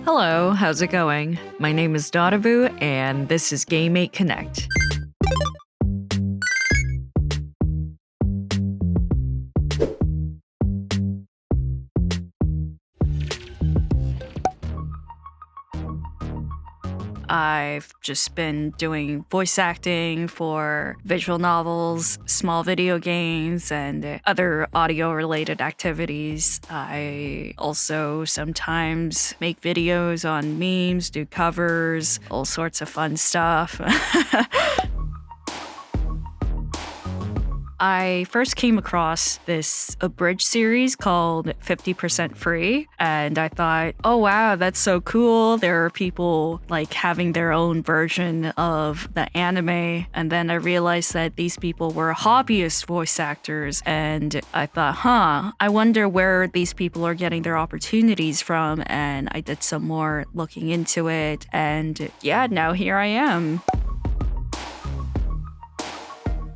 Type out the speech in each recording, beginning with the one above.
Hello, how's it going? My name is Dottovu, and this is Game8 Connect. I've just been doing voice acting for visual novels, small video games, and other audio-related activities. I also sometimes make videos on memes, do covers, all sorts of fun stuff. I first came across this abridged series called 50% Free, and I thought, oh wow, that's so cool. There are people like having their own version of the anime, and then I realized that these people were hobbyist voice actors, and I thought, I wonder where these people are getting their opportunities from, and I did some more looking into it, and yeah, now here I am.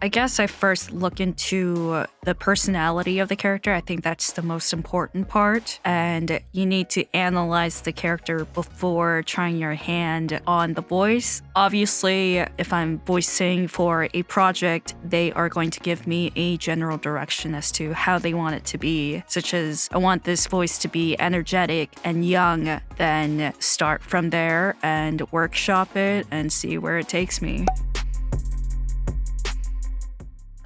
I guess I first look into the personality of the character. I think that's the most important part. And you need to analyze the character before trying your hand on the voice. Obviously, if I'm voicing for a project, they are going to give me a general direction as to how they want it to be, such as I want this voice to be energetic and young, then start from there and workshop it and see where it takes me.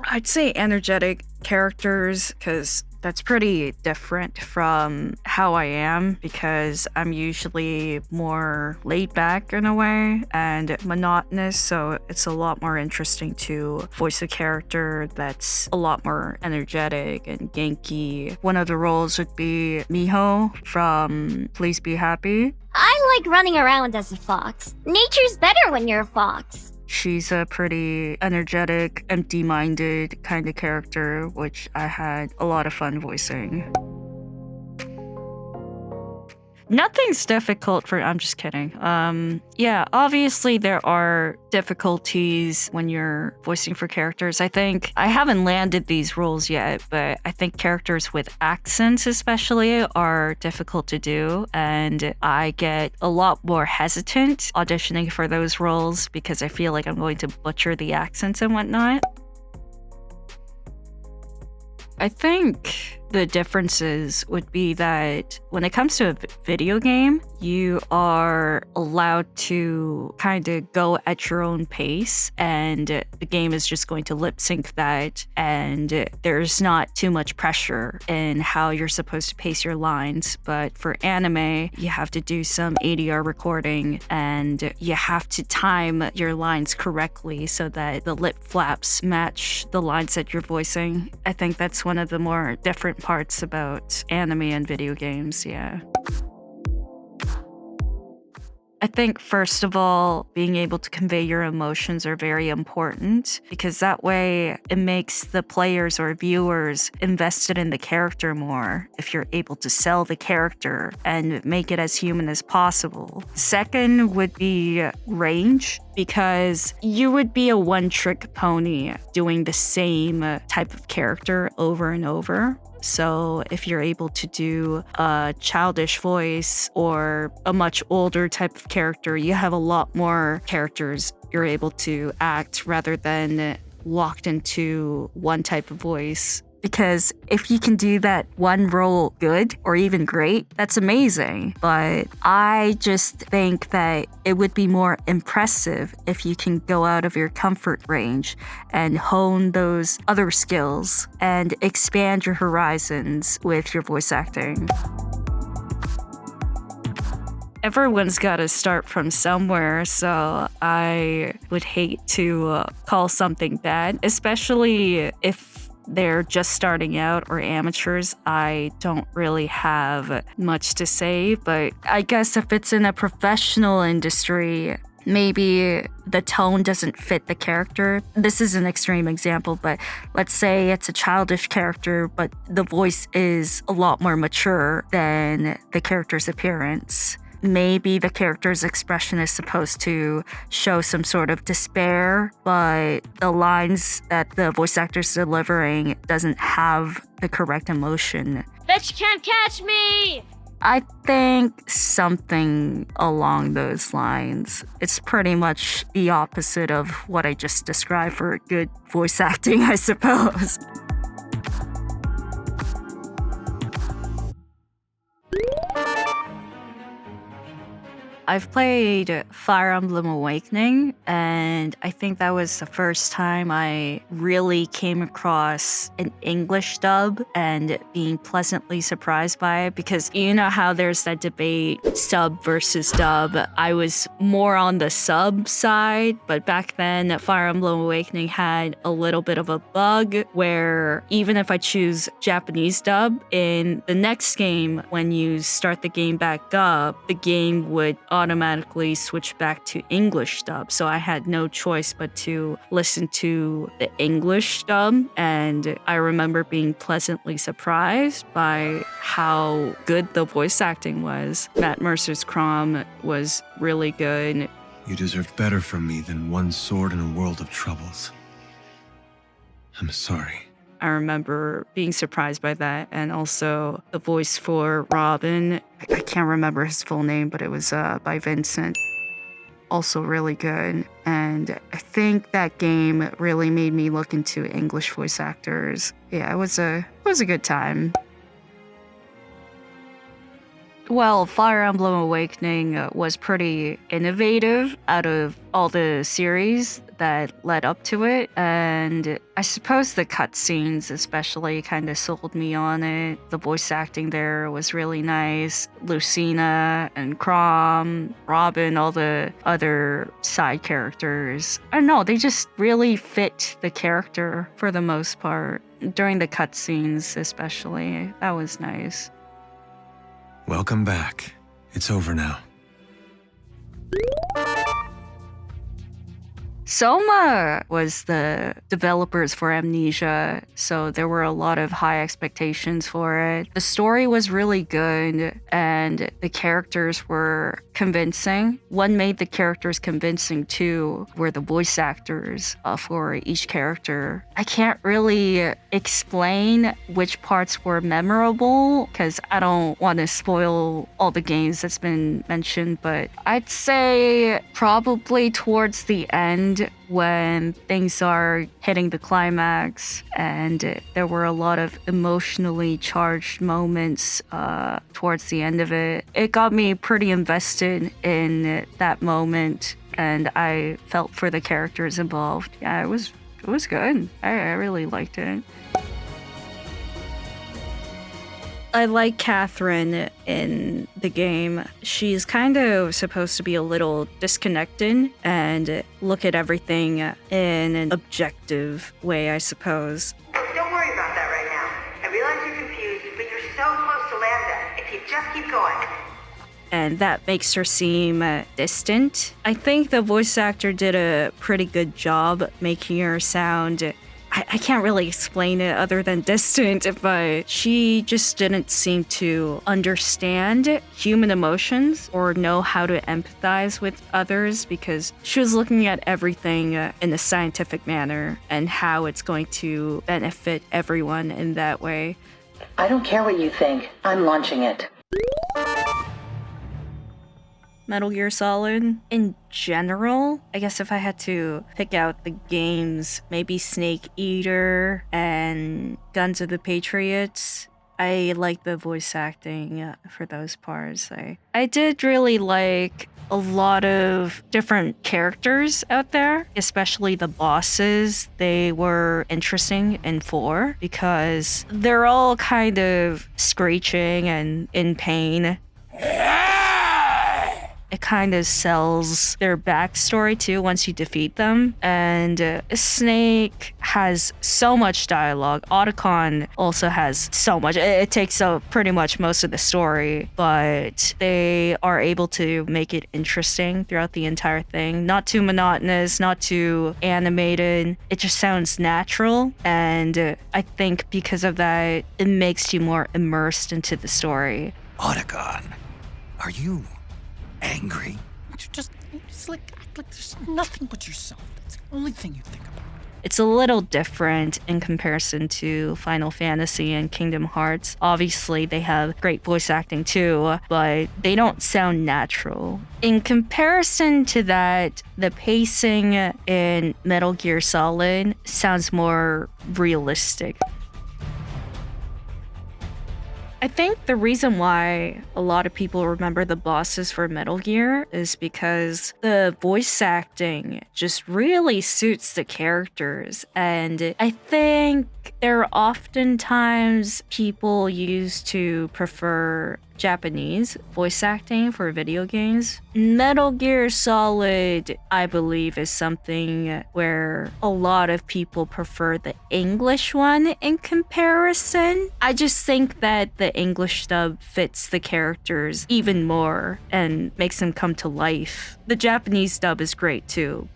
I'd say energetic characters because that's pretty different from how I am, because I'm usually more laid back in a way and monotonous, so it's a lot more interesting to voice a character that's a lot more energetic and Genki. One of the roles would be Miho from Please Be Happy. I like running around as a fox. Nature's better when you're a fox. She's a pretty energetic, empty-minded kind of character, which I had a lot of fun voicing. Nothing's difficult I'm just kidding. Yeah, obviously there are difficulties when you're voicing for characters. I think I haven't landed these roles yet, but I think characters with accents especially are difficult to do. And I get a lot more hesitant auditioning for those roles because I feel like I'm going to butcher the accents and whatnot. I think the differences would be that when it comes to a video game, you are allowed to kind of go at your own pace, and the game is just going to lip sync that, and there's not too much pressure in how you're supposed to pace your lines. But for anime, you have to do some ADR recording, and you have to time your lines correctly so that the lip flaps match the lines that you're voicing. I think that's one of the more different parts about anime and video games, yeah. I think, first of all, being able to convey your emotions are very important, because that way it makes the players or viewers invested in the character more if you're able to sell the character and make it as human as possible. Second would be range, because you would be a one-trick pony doing the same type of character over and over. So if you're able to do a childish voice or a much older type of character, you have a lot more characters you're able to act rather than locked into one type of voice. Because if you can do that one role good or even great, that's amazing. But I just think that it would be more impressive if you can go out of your comfort range and hone those other skills and expand your horizons with your voice acting. Everyone's got to start from somewhere, so I would hate to call something bad, especially if they're just starting out or amateurs. I don't really have much to say, but I guess if it's in a professional industry, maybe the tone doesn't fit the character. This is an extreme example, but let's say it's a childish character, but the voice is a lot more mature than the character's appearance. Maybe the character's expression is supposed to show some sort of despair, but the lines that the voice actor's delivering doesn't have the correct emotion. Bitch can't catch me! I think something along those lines. It's pretty much the opposite of what I just described for good voice acting, I suppose. I've played Fire Emblem Awakening, and I think that was the first time I really came across an English dub and being pleasantly surprised by it, because you know how there's that debate, sub versus dub. I was more on the sub side, but back then Fire Emblem Awakening had a little bit of a bug where even if I choose Japanese dub, in the next game, when you start the game back up, the game would automatically switch back to English dub. So I had no choice but to listen to the English dub. And I remember being pleasantly surprised by how good the voice acting was. Matt Mercer's Crom was really good. You deserved better from me than one sword in a world of troubles. I'm sorry. I remember being surprised by that. And also the voice for Robin, I can't remember his full name, but it was by Vincent. Also really good. And I think that game really made me look into English voice actors. Yeah, it was a good time. Well, Fire Emblem Awakening was pretty innovative out of all the series that led up to it, and I suppose the cutscenes especially kind of sold me on it. The voice acting there was really nice. Lucina and Crom, Robin, all the other side characters. I don't know, they just really fit the character for the most part. During the cutscenes especially, that was nice. Welcome back. It's over now. Soma was the developers for Amnesia, so there were a lot of high expectations for it. The story was really good, and the characters were convincing. What made the characters convincing too were the voice actors for each character. I can't really explain which parts were memorable because I don't want to spoil all the games that's been mentioned, but I'd say probably towards the end when things are hitting the climax, and there were a lot of emotionally charged moments towards the end of it. It got me pretty invested in that moment, and I felt for the characters involved. Yeah, it was good. I really liked it. I like Catherine in the game. She's kind of supposed to be a little disconnected and look at everything in an objective way, I suppose. Don't worry about that right now. I realize you're confused, but you're so close to Lambda. If you just keep going. And that makes her seem distant. I think the voice actor did a pretty good job making her sound... I can't really explain it other than distant, but she just didn't seem to understand human emotions or know how to empathize with others, because she was looking at everything in a scientific manner and how it's going to benefit everyone in that way. I don't care what you think. I'm launching it. Metal Gear Solid. In general, I guess if I had to pick out the games, maybe Snake Eater and Guns of the Patriots. I like the voice acting for those parts. I did really like a lot of different characters out there, especially the bosses. They were interesting in 4 because they're all kind of screeching and in pain. It kind of sells their backstory too once you defeat them. And Snake has so much dialogue. Otacon also has so much. It takes up pretty much most of the story, but they are able to make it interesting throughout the entire thing. Not too monotonous, not too animated. It just sounds natural. And I think because of that, it makes you more immersed into the story. Otacon, are you angry? Just like act like there's nothing but yourself. That's the only thing you think about. It's a little different in comparison to Final Fantasy and Kingdom Hearts. Obviously, they have great voice acting too, but they don't sound natural. In comparison to that, the pacing in Metal Gear Solid sounds more realistic. I think the reason why a lot of people remember the bosses for Metal Gear is because the voice acting just really suits the characters. And I think there are oftentimes people used to prefer Japanese voice acting for video games. Metal Gear Solid, I believe, is something where a lot of people prefer the English one in comparison. I just think that the English dub fits the characters even more and makes them come to life. The Japanese dub is great too.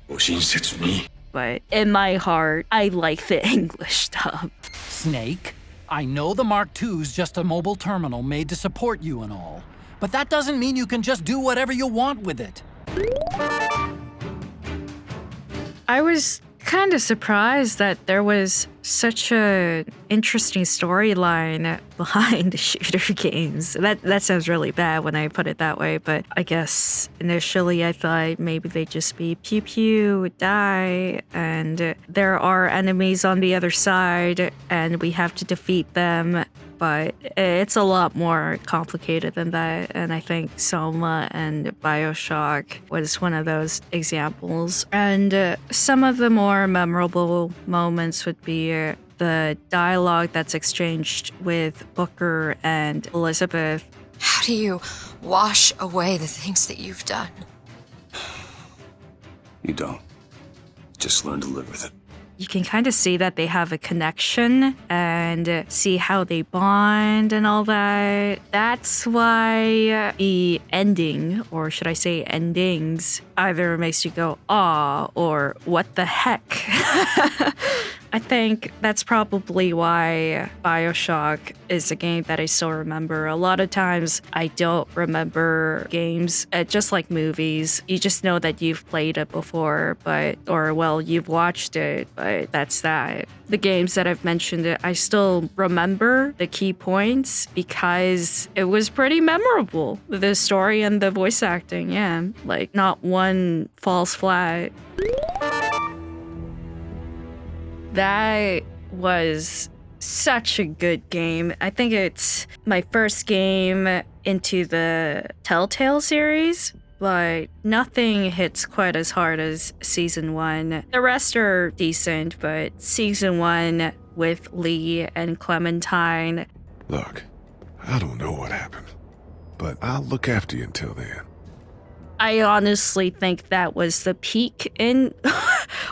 But in my heart, I like the English dub. Snake, I know the Mark II's just a mobile terminal made to support you and all, but that doesn't mean you can just do whatever you want with it. I was kind of surprised that there was such a interesting storyline behind shooter games. That sounds really bad when I put it that way, but I guess initially I thought maybe they'd just be pew pew, die, and there are enemies on the other side and we have to defeat them. But it's a lot more complicated than that, and I think Soma and bioshock was one of those examples. And some of the more memorable moments would be the dialogue that's exchanged with Booker and Elizabeth. How do you wash away the things that you've done? You don't. Just learn to live with it. You can kind of see that they have a connection and see how they bond and all that. That's why the ending, or should I say endings, either makes you go, aw, or what the heck? I think that's probably why BioShock is a game that I still remember. A lot of times I don't remember games, just like movies. You just know that you've played it before, you've watched it, but that's that. The games that I've mentioned, I still remember the key points because it was pretty memorable. The story and the voice acting, yeah. Like, not one falls flat. That was such a good game. I think it's my first game into the Telltale series, but nothing hits quite as hard as Season 1. The rest are decent, but Season 1 with Lee and Clementine. Look, I don't know what happened, but I'll look after you until then. I honestly think that was the peak in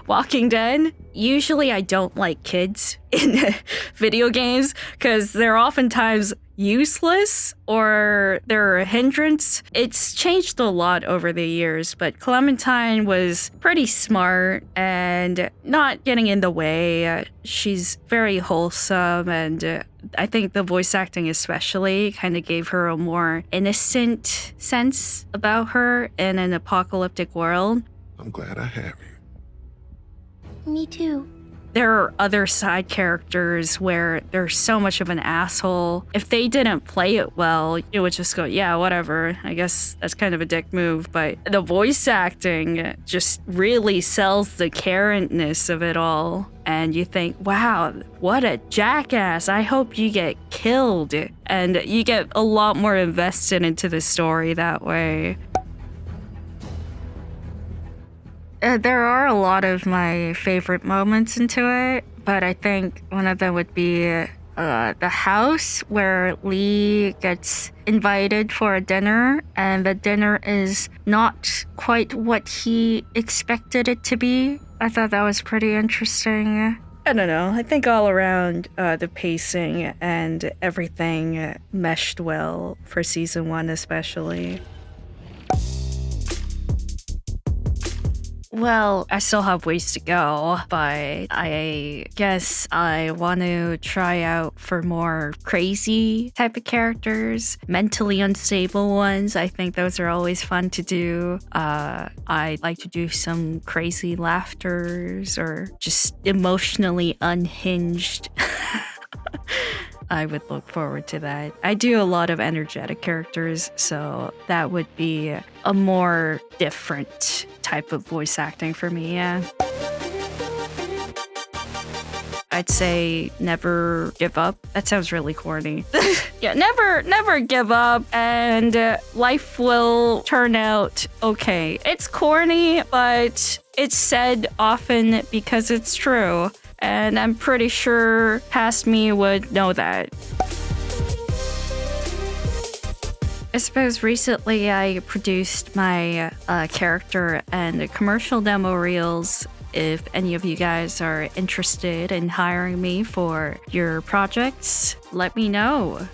Walking Dead. Usually I don't like kids in video games because they're oftentimes useless or they're a hindrance. It's changed a lot over the years, but Clementine was pretty smart and not getting in the way. She's very wholesome, and I think the voice acting especially kind of gave her a more innocent sense about her in an apocalyptic world. I'm glad I have you. Me too. There are other side characters where they're so much of an asshole. If they didn't play it well, you would just go, yeah, whatever. I guess that's kind of a dick move. But the voice acting just really sells the Karen-ness of it all. And you think, wow, what a jackass. I hope you get killed. And you get a lot more invested into the story that way. There are a lot of my favorite moments into it, but I think one of them would be the house where Lee gets invited for a dinner, and the dinner is not quite what he expected it to be. I thought that was pretty interesting. I don't know. I think all around the pacing and everything meshed well for Season 1 especially. Well, I still have ways to go, but I guess I want to try out for more crazy type of characters, mentally unstable ones. I think those are always fun to do. I like to do some crazy laughters or just emotionally unhinged. I would look forward to that. I do a lot of energetic characters, so that would be a more different type of voice acting for me, yeah. I'd say never give up. That sounds really corny. Yeah, never give up, and life will turn out okay. It's corny, but it's said often because it's true. And I'm pretty sure past me would know that. I suppose recently I produced my character and commercial demo reels. If any of you guys are interested in hiring me for your projects, let me know.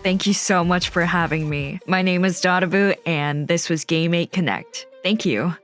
Thank you so much for having me. My name is Dottovu, and this was Game8 Connect. Thank you.